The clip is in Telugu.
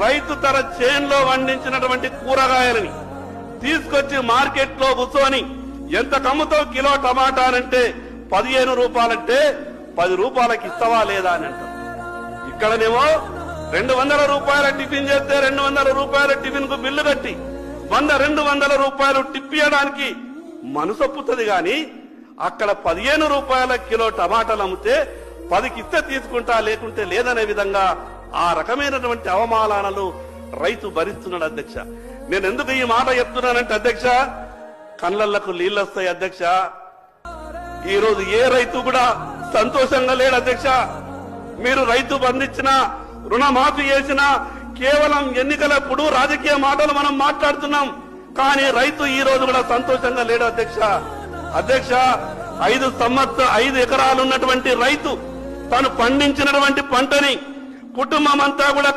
రైతు తన చేన్లో పండించినటువంటి కూరగాయలని తీసుకొచ్చి మార్కెట్లో కూర్చొని ఎంత కమ్ముతావు కిలో టమాటా అంటే 15 రూపాయలంటే 10 రూపాయలకి ఇస్తావా లేదా అని అంటారు. ఇక్కడనేమో 200 రూపాయల టిఫిన్ చేస్తే 200 రూపాయల టిఫిన్ కు బిల్లు కట్టి 100-200 రూపాయలు టిప్పియడానికి మనసొప్పుతుంది గాని అక్కడ 15 రూపాయల కిలో టమాటాలు అమ్మితే 10కి ఇస్తే తీసుకుంటా లేకుంటే లేదనే విధంగా ఆ రకమైనటువంటి అవమానాలను రైతు భరిస్తున్నాడు అధ్యక్ష. నేను ఎందుకు ఈ మాట చెప్తున్నానంటే అధ్యక్ష, కళ్ళకు నీళ్ళొస్తాయి అధ్యక్ష. ఈ రోజు ఏ రైతు కూడా సంతోషంగా లేడు అధ్యక్ష. మీరు రైతు బంధించిన రుణమాఫీ చేసిన కేవలం ఎన్నికలప్పుడు రాజకీయ మాటలు మనం మాట్లాడుతున్నాం, కానీ రైతు ఈ రోజు కూడా సంతోషంగా లేడు అధ్యక్ష. అధ్యక్ష, 5 ఎకరాలు ఉన్నటువంటి రైతు తను పండించినటువంటి పంటని కుటుంబం అంతా కూడా